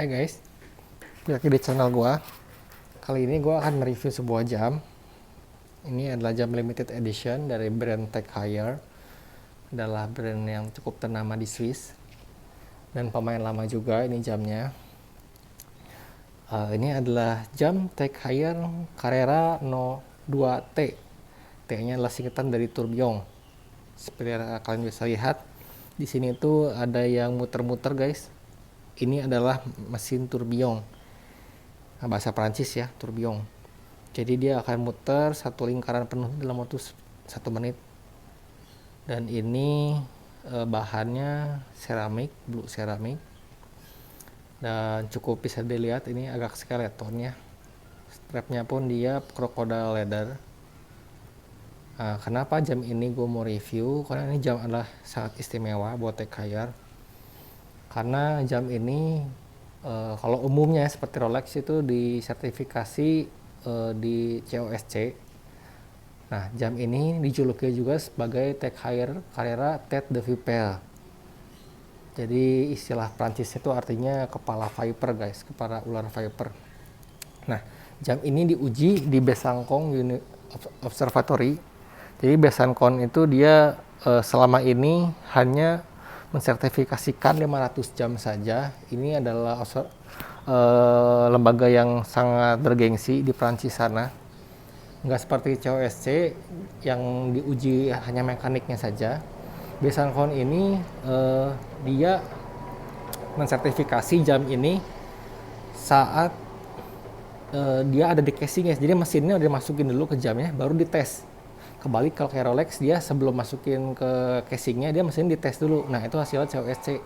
Hai guys, balik lagi di channel gua. Kali ini gua akan mereview sebuah jam. Ini adalah jam limited edition dari brand Tech Heuer. Adalah brand yang cukup ternama di Swiss dan pemain lama juga ini jamnya. Ini adalah jam Tech Heuer Carrera No 2T. T-nya adalah singkatan dari tourbillon. Seperti yang kalian bisa lihat, di sini tuh ada yang muter-muter guys. Ini adalah mesin tourbillon. Bahasa Prancis ya, tourbillon. Jadi dia akan muter satu lingkaran penuh dalam waktu 1 menit. Dan ini bahannya seramik, blue seramik. Dan cukup bisa dilihat ini agak skeletonnya. Strapnya pun dia crocodile leather. Kenapa jam ini gue mau review? Karena ini jam adalah sangat istimewa buat Tech Heuer. Karena jam ini kalau umumnya seperti Rolex itu disertifikasi di COSC. Nah, jam ini dijuluki juga sebagai Tech Heuer Carrera Tête de Vipère. Jadi istilah Prancis itu artinya kepala viper guys, kepala ular viper. Nah, jam ini diuji di Besançon Observatory. Jadi Besançon itu dia selama ini hanya mensertifikasikan 500 jam saja. Ini adalah lembaga yang sangat bergengsi di Prancis sana. Nggak seperti COSC yang diuji hanya mekaniknya saja. Besançon ini dia mensertifikasi jam ini saat dia ada di casingnya. Jadi mesinnya udah dimasukin dulu ke jamnya, baru dites. Kebalik kalau kayak Rolex, dia sebelum masukin ke casingnya, dia mesin dites dulu. Nah, itu hasilnya COSC.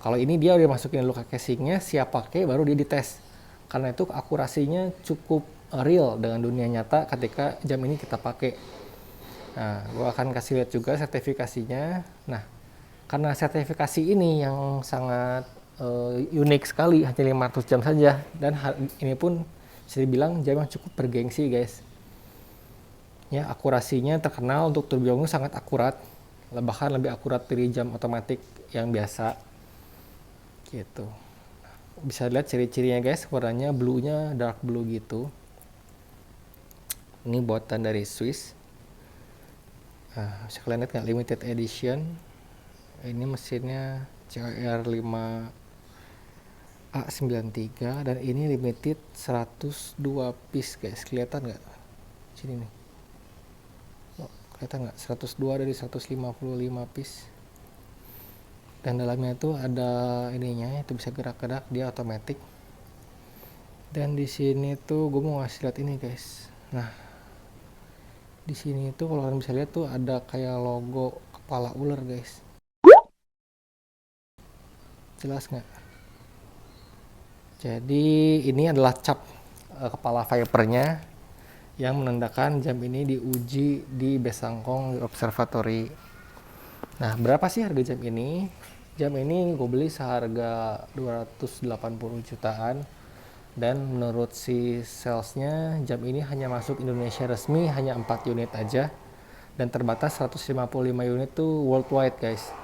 Kalau ini dia udah masukin dulu ke casingnya, siap pakai, baru dia dites. Karena itu akurasinya cukup real dengan dunia nyata ketika jam ini kita pakai. Nah, gue akan kasih lihat juga sertifikasinya. Nah, karena sertifikasi ini yang sangat unik sekali, hanya 500 jam saja. Dan ini pun bisa dibilang jam yang cukup bergengsi guys. Ya, akurasinya terkenal untuk tourbillon sangat akurat, bahkan lebih akurat dari jam otomatis yang biasa gitu. Bisa lihat ciri-cirinya guys, warnanya blue-nya dark blue gitu. Ini buatan dari Swiss. Bisa kalian lihat nggak, limited edition. Ini mesinnya COR 5 A93 dan ini limited 102 piece guys. Kelihatan nggak sini nih? Kelihatan nggak? 102 dari 155 piece. Dan dalamnya itu ada ininya, itu bisa gerak-gerak, dia otomatis. Dan di sini tuh gue mau ngasih lihat ini guys. Nah, di sini tuh kalau kalian bisa lihat tuh ada kayak logo kepala ular guys. Jelas nggak? Jadi ini adalah cap kepala vipernya yang menandakan jam ini diuji di Besançon Observatory. Nah, berapa sih harga jam ini? Jam ini gue beli seharga 280 jutaan. Dan menurut si salesnya, jam ini hanya masuk Indonesia resmi hanya 4 unit aja. Dan terbatas 155 unit tuh worldwide guys.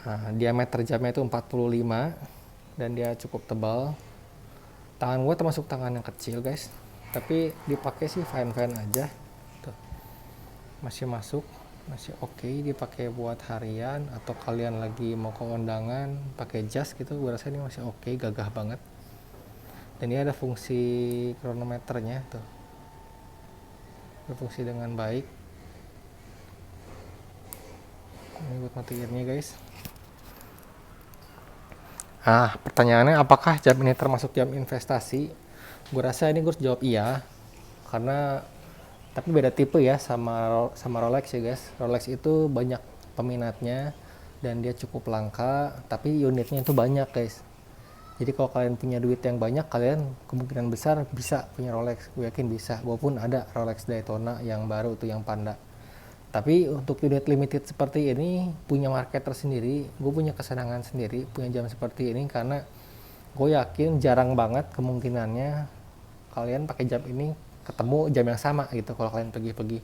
Nah, diameter jamnya itu 45 dan dia cukup tebal. Tangan gue termasuk tangan yang kecil guys, tapi dipakai sih fine-fine aja. Tuh, masih masuk, masih oke dipakai buat harian atau kalian lagi mau ke undangan pakai jas gitu. Gue rasa ini masih oke, gagah banget. Dan ini ada fungsi kronometernya tuh, berfungsi dengan baik. Ini buat matiinnya guys. Pertanyaannya apakah jam ini termasuk jam investasi? Gue rasa ini gue harus jawab iya, karena tapi beda tipe ya sama Rolex ya guys. Rolex itu banyak peminatnya dan dia cukup langka, tapi unitnya itu banyak guys. Jadi kalau kalian punya duit yang banyak, kalian kemungkinan besar bisa punya Rolex. Gue yakin bisa. Gue pun ada Rolex Daytona yang baru tuh, yang Panda. Tapi untuk unit limited seperti ini punya market tersendiri. Gue punya kesenangan sendiri punya jam seperti ini, karena gue yakin jarang banget kemungkinannya kalian pakai jam ini ketemu jam yang sama gitu kalau kalian pergi-pergi.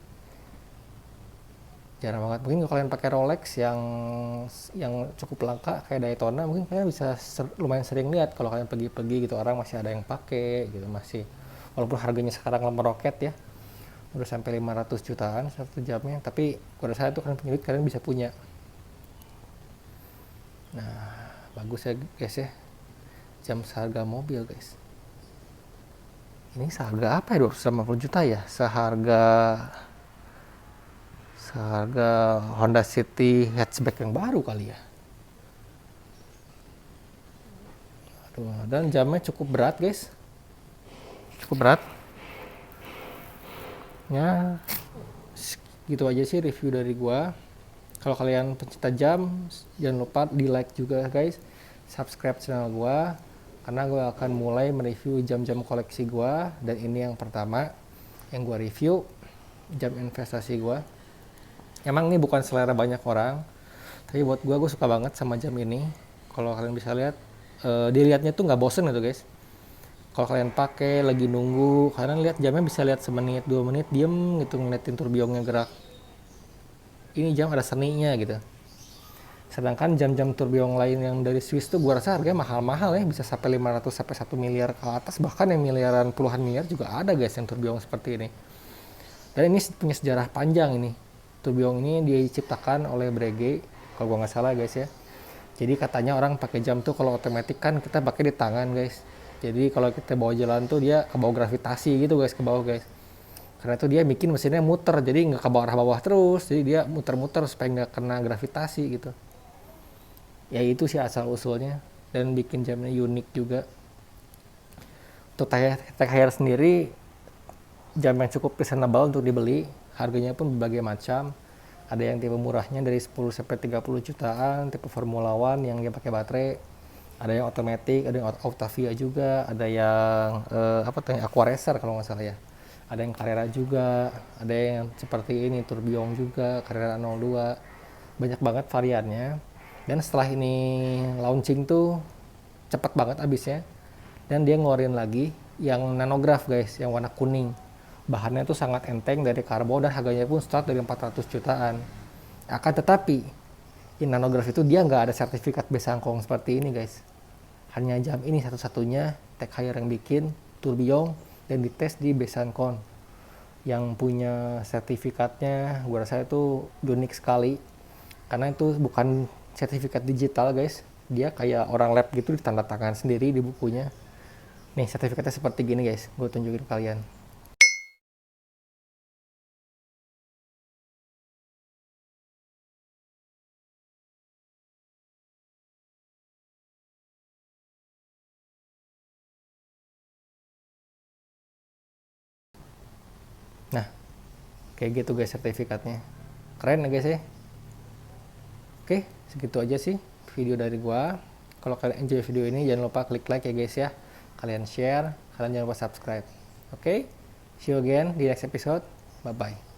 Jarang banget. Mungkin kalau kalian pakai Rolex yang cukup langka kayak Daytona, mungkin kalian bisa lumayan sering lihat kalau kalian pergi-pergi gitu, orang masih ada yang pakai gitu, masih, walaupun harganya sekarang meroket ya, udah sampai 500 jutaan satu jamnya, tapi pada saat itu kalian punya duit, kalian bisa punya. Nah, bagus ya guys ya, jam seharga mobil guys. Ini seharga apa ya, 250 juta ya, seharga Honda City hatchback yang baru kali ya. Aduh, dan jamnya cukup berat guys, cukup berat ya. Gitu aja sih review dari gua. Kalau kalian pencinta jam, jangan lupa di like juga guys, subscribe channel gua, karena gua akan mulai mereview jam-jam koleksi gua. Dan ini yang pertama yang gua review, jam investasi gua. Emang ini bukan selera banyak orang, tapi buat gue suka banget sama jam ini. Kalau kalian bisa lihat, dilihatnya tuh nggak bosen gitu guys. Kalau kalian pakai lagi nunggu, kalian lihat jamnya bisa lihat semenit 2 menit diem gitu ngeliatin turbiongnya gerak. Ini jam ada seninya gitu. Sedangkan jam-jam turbiong lain yang dari Swiss tuh gue rasa harganya mahal-mahal ya, bisa sampai 500 sampai 1 miliar ke atas, bahkan yang miliaran, puluhan miliar juga ada guys yang turbiong seperti ini. Dan ini punya sejarah panjang ini. Tourbillon ini diciptakan oleh Breguet kalau gua nggak salah guys ya. Jadi katanya orang pakai jam tuh kalau otomatis kan kita pakai di tangan guys. Jadi kalau kita bawa jalan tuh dia ke bawah gravitasi gitu guys, ke bawah guys. Karena itu dia bikin mesinnya muter, jadi nggak ke bawah terus. Jadi dia muter-muter supaya nggak kena gravitasi gitu. Ya itu sih asal usulnya, dan bikin jamnya unik juga. Untuk Tag Heuer sendiri, jam yang cukup reasonable untuk dibeli. Harganya pun berbagai macam. Ada yang tipe murahnya dari 10 sampai 30 jutaan, tipe Formula One yang dia pakai baterai. Ada yang otomatis, ada yang Octavia juga, ada yang Aqua Racer kalau nggak salah ya. Ada yang Carrera juga, ada yang seperti ini Tourbillon juga, Carrera 02. Banyak banget variannya. Dan setelah ini launching tuh cepet banget habisnya. Dan dia ngeluarin lagi yang nanograph guys, yang warna kuning. Bahannya tuh sangat enteng dari karbon dan harganya pun start dari 400 jutaan. Akan tetapi, nanograph itu dia nggak ada sertifikat Besangkong seperti ini guys. Hanya jam ini satu-satunya Tag Heuer yang bikin, Tourbillon, dan dites di Besançon. Yang punya sertifikatnya, gue rasa itu unik sekali. Karena itu bukan sertifikat digital guys. Dia kayak orang lab gitu, ditanda tangan sendiri di bukunya. Nih sertifikatnya seperti gini guys, gue tunjukin ke kalian. Nah, kayak gitu guys sertifikatnya. Keren ya guys ya. Oke, segitu aja sih video dari gua. Kalau kalian enjoy video ini, jangan lupa klik like ya guys ya. Kalian share, kalian jangan lupa subscribe. Oke, see you again di next episode. Bye bye.